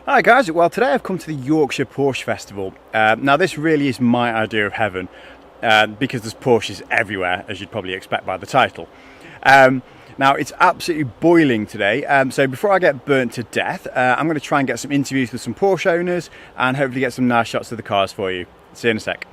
Hi guys, well today I've come to the Yorkshire Porsche Festival. Now this really is my idea of heaven because there's Porsches everywhere, as you'd probably expect by the title. Now it's absolutely boiling today, so before I get burnt to death, I'm going to try and get some interviews with some Porsche owners and hopefully get some nice shots of the cars for you. See you in a sec.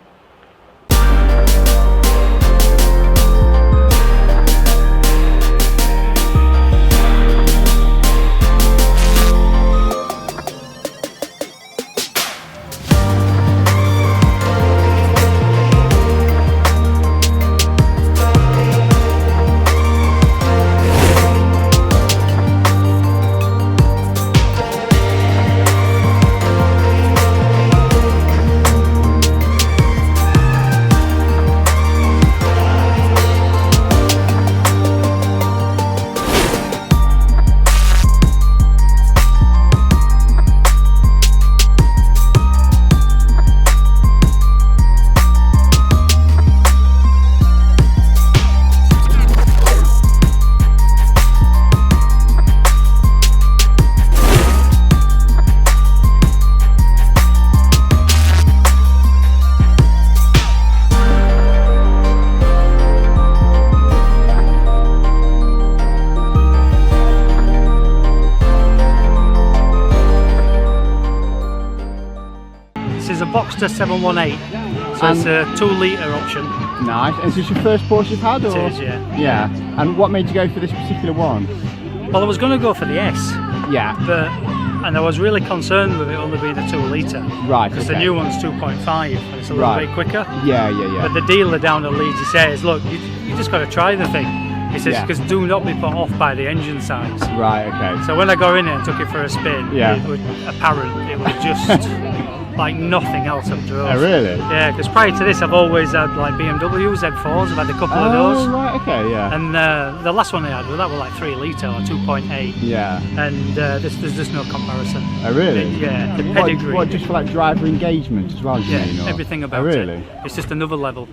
This is a Boxster 718, so it's a 2-litre option. Nice. And is this your first Porsche you've had? Or? It is, yeah. Yeah. And what made you go for this particular one? Well, I was going to go for the S. Yeah. And I was really concerned with it only being a 2-litre. Right. Because the new one's 2.5 and it's a little bit quicker. Yeah. But the dealer down at Leeds, he says, look, you just got to try the thing. He says, because do not be put off by the engine size. Right, okay. So when I got in it and took it for a spin, it was apparent it was just like nothing else I've drove. Oh, really? Yeah, because prior to this I've always had like BMW Z4s, I've had a couple of those. Oh, right, okay, yeah. And the last one I had, that was like 3 litre or 2.8. Yeah. And there's just no comparison. Oh, really? Yeah, the pedigree. What, just for like driver engagement as well? Yeah, mean, or? everything about really? it. It's just another level.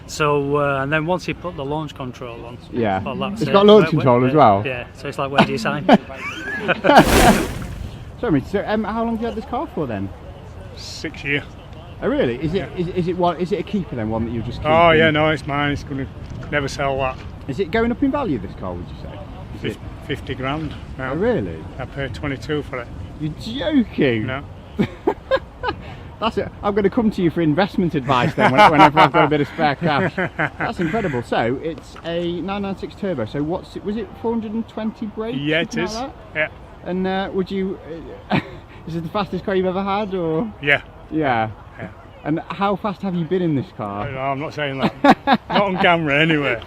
So, and then once he put the launch control on, yeah, well, that's it's got launch control as well. Yeah, so it's like, where do you sign? Sorry, so how long have you had this car for then? 6 years. Oh really? Is it is it a keeper then? One that you just keep? Oh yeah, no, it's mine. It's going to never sell that. Is it going up in value, this car? Would you say? 50 grand now. Oh really? I paid 22 for it. You're joking? No. That's it. I'm going to come to you for investment advice then whenever I've got a bit of spare cash. That's incredible. So it's a 996 turbo. So was it 420 brake? Yeah, it is. Like yeah. And would you? Is it the fastest car you've ever had, or? Yeah. Yeah. Yeah. And how fast have you been in this car? No, I'm not saying that. Not on camera anyway.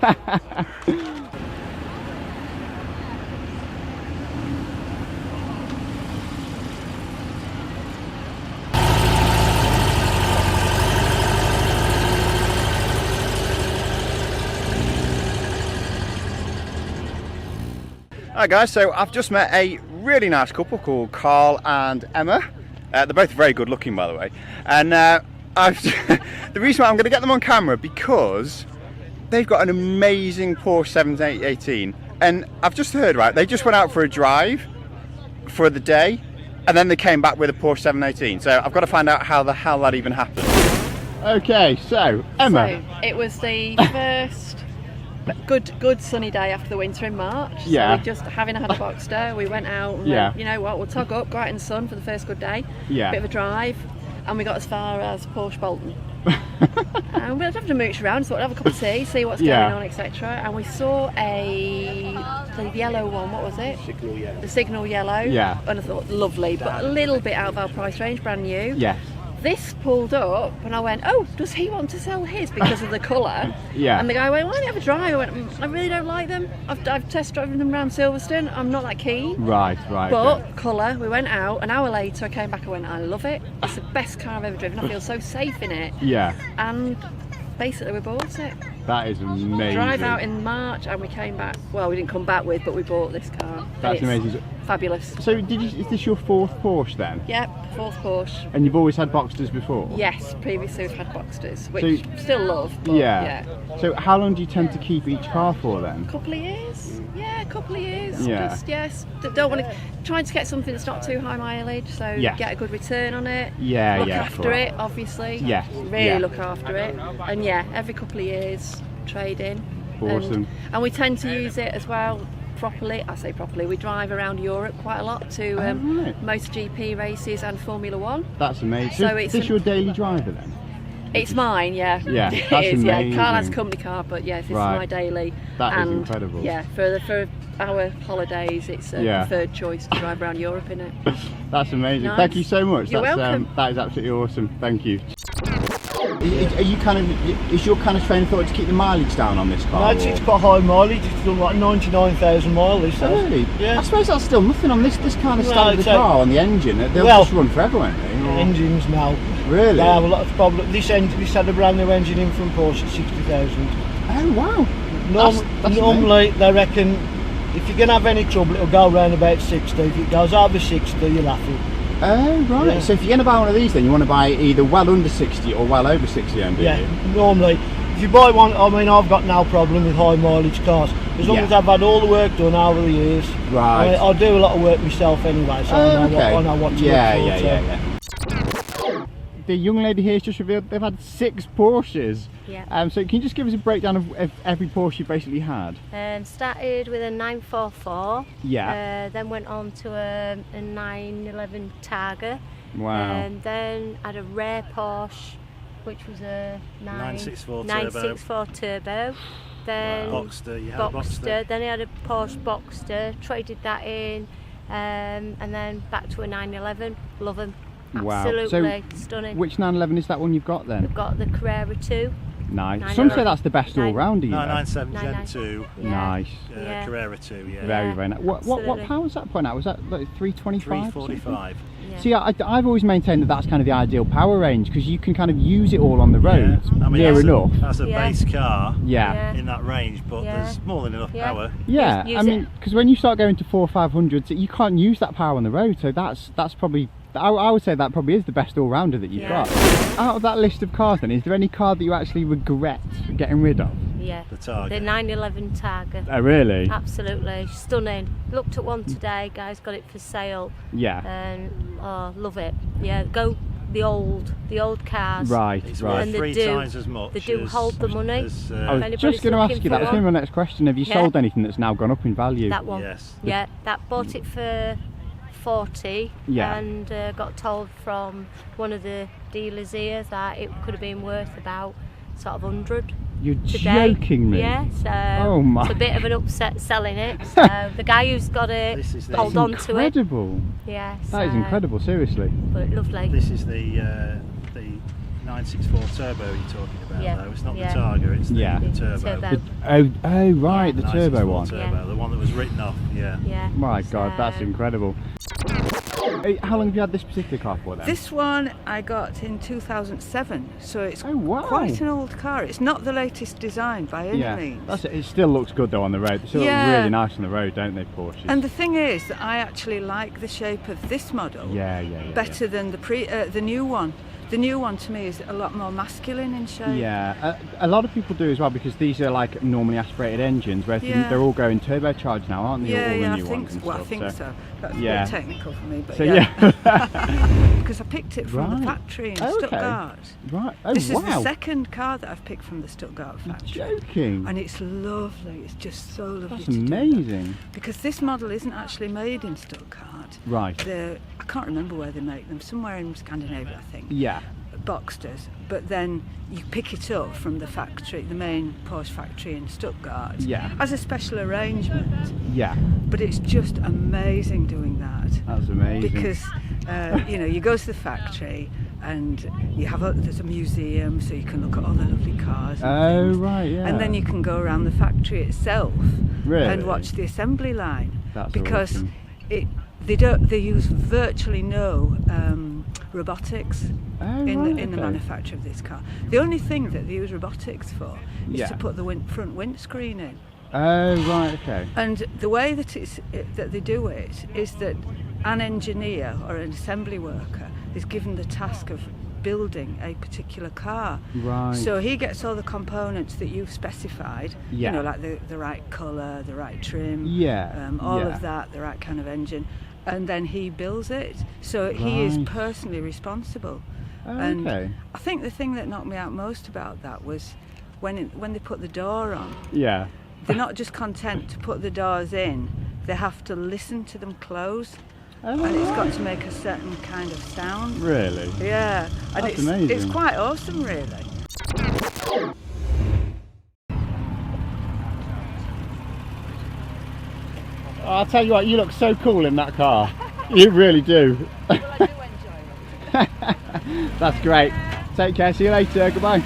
Hi guys, so I've just met a really nice couple called Carl and Emma. They're both very good looking, by the way. And the reason why I'm going to get them on camera, because they've got an amazing Porsche 718. And I've just heard, right, they just went out for a drive for the day and then they came back with a Porsche 718. So I've got to find out how the hell that even happened. Okay, so Emma. So it was the first good sunny day after the winter in March. So yeah. we just, having had a Boxster, we went out and went, you know what, we'll tug up, go out in the sun for the first good day. Yeah. Bit of a drive, and we got as far as Porsche Bolton. And we'll have to mooch around, so we'll have a cup of tea, see what's going on, etc. And we saw the yellow one, what was it? Signal yellow. The signal yellow. Yeah. And I thought, lovely, but a little bit out of our price range, brand new. Yes. This pulled up and I went, oh, does he want to sell his because of the colour? Yeah. And the guy went, why don't you have a drive? I went, I really don't like them. I've test driven them around Silverstone. I'm not that keen. Right. But okay. colour, we went out. An hour later, I came back and went, I love it. It's the best car I've ever driven. I feel so safe in it. Yeah. And basically, we bought it. That is amazing. Drive out in March and we came back. Well, we didn't come back with, but we bought this car. That's amazing. Fabulous. So is this your 4th Porsche then? Yep, 4th Porsche. And you've always had Boxsters before? Yes, previously we've had Boxsters, which still love. But yeah. So how long do you tend to keep each car for then? A couple of years. Yeah, a couple of years. Yeah. Just, yes, don't want to. trying to get something that's not too high mileage, so Yeah. get a good return on it. Yeah, look yeah, after cool. it, obviously. Yes, Really yeah. look after it, and yeah, every couple of years trade in. Awesome. And we tend to use it as well properly. I say properly. We drive around Europe quite a lot to right. MotoGP races and Formula One. That's amazing. So So it's is this a- your daily driver then? It's mine, yeah. Yeah, It that's is, amazing. yeah. Carl has a company car, but yes, this Right. is my daily. That is and incredible. Yeah, for our holidays, it's a Yeah. preferred choice to drive around Europe in it. That's amazing. Nice. Thank you so much. You're That's, welcome. that is absolutely awesome. Thank you. Are you kind of, is your kind of train of thought to keep the mileage down on this car? No, it's got high mileage. It's done like 99,000 miles. This Oh, has. really? Yeah. I suppose that's still nothing on this kind of No, standard it's car on the engine. They'll well, just run forever, won't they? Or- Engines now. Really? They have a lot of problems. This had a brand new engine in from Porsche at 60,000. Oh wow. That's Normally, they reckon if you're going to have any trouble, it'll go around about 60. If it goes over 60, you're laughing. Oh right. Yeah. So if you're going to buy one of these, then you want to buy either well under 60 or well over 60, then, do Yeah, you? normally. If you buy one, I mean, I've got no problem with high mileage cars. As long Yeah. as I've had all the work done over the years. Right. I do a lot of work myself anyway, so I know what to yeah, look for. yeah, so. yeah, yeah. The young lady here has just revealed they've had 6 Porsches. Yeah. So can you just give us a breakdown of every Porsche you basically had? Started with a 944. Yeah. Then went on to a 911 Targa. Wow. And then had a rare Porsche, which was a 964 Turbo. Then Boxster, you had a Boxster. Then I had a Porsche Boxster. Traded that in, and then back to a 911. Love them. Wow. Absolutely So stunning. which 911 is that one you've got then? We've got the Carrera 2. Nice. 911. Some say that's the best Nine- all-rounder, you know. 997 Gen 2, Yeah. Nice. Yeah. Carrera 2, yeah. Very, very nice. What Absolutely. power was that point out? Was that like 325? 345. Yeah. See, I've always maintained that that's kind of the ideal power range because you can kind of use it all on the road I mean, near that's enough. That's a Yeah. base car Yeah. Yeah. in that range, but Yeah. there's more than enough Yeah. power. Yeah, Use I mean, it. because when you start going to 400 or 500, you can't use that power on the road. So that's probably, I would say that probably is the best all-rounder that you've Yeah. got. Out of that list of cars, then, is there any car that you actually regret getting rid of? Yeah. The Targa. The 911 Targa. Oh, really? Absolutely stunning. Looked at one today, guys. Got it for sale, Yeah. and love it. Yeah, go the old cars. Right, It's right. worth And they 3 do- times as much. They do as, hold the money. as, I was anybody's just going to ask looking you, that for was going to be one. my next question. Have you Yeah. sold anything that's now gone up in value? That one. Yes. Yeah, that bought it for 40. Yeah. And got told from one of the dealers here that it could have been worth about sort of 100. You're Today. joking me. Yeah, so Oh my. it's a bit of an upset selling it. So the guy who's got it, This is the- hold on to it. Incredible. Yeah, That is so- incredible, seriously. But lovely. This is the 964 Turbo you're talking about, Yeah, though. It's not yeah. the Targa, it's Yeah. the Turbo. Turbo. Oh, right, the 964 turbo one. Turbo, Yeah. the one that was written off, yeah. Yeah. My God, that's So- incredible. Hey, how long have you had this particular car for then? This one I got in 2007, so it's Oh, wow. quite an old car. It's not the latest design by any yeah, means. that's it. It still looks good though on the road. They still Yeah. look really nice on the road, don't they, Porsches? And the thing is that I actually like the shape of this model yeah, better than the new one. The new one to me is a lot more masculine in shape. Yeah, a lot of people do as well because these are like normally aspirated engines, whereas Yeah. they're all going turbocharged now, aren't they? Yeah, all the yeah, I new think ones so. and Well, I stuff, think so. That's yeah. a bit technical for me, but So yeah. yeah. Because I picked it from Right. the factory in Oh, okay. Stuttgart. Right. Oh, This wow. is the second car that I've picked from the Stuttgart factory. Joking. And it's lovely. It's just so lovely That's to do that. amazing. Because this model isn't actually made in Stuttgart. Right. I can't remember where they make them. Somewhere in Scandinavia, I think. Yeah. Boxsters. But then you pick it up from the factory, the main Porsche factory in Stuttgart. Yeah. As a special arrangement. Yeah. But it's just amazing doing that. That's amazing. Because you go to the factory and there's a museum, so you can look at all the lovely cars. And Oh, things. right, yeah. And then you can go around the factory itself Really? and watch the assembly line. That's because awesome. they use virtually no robotics Oh, in right, the okay. manufacture of this car. The only thing that they use robotics for is Yeah. to put the front windscreen in. Oh, right, okay. And the way that that they do it is that an engineer or an assembly worker is given the task of building a particular car. Right. So he gets all the components that you've specified, Yeah. like the right colour, the right trim, Yeah, all yeah. of that, the right kind of engine. and then he builds it. So he is Right. personally responsible. Okay. And I think the thing that knocked me out most about that was when they put the door on. Yeah. They're not just content to put the doors in, they have to listen to them close. Oh, And it's got right. to make a certain kind of sound. Really? Yeah, and That's it's amazing. quite awesome, really. I'll tell you what, you look so cool in that car. You really do. Well, I do enjoy it. That's great. Take care, see you later, goodbye.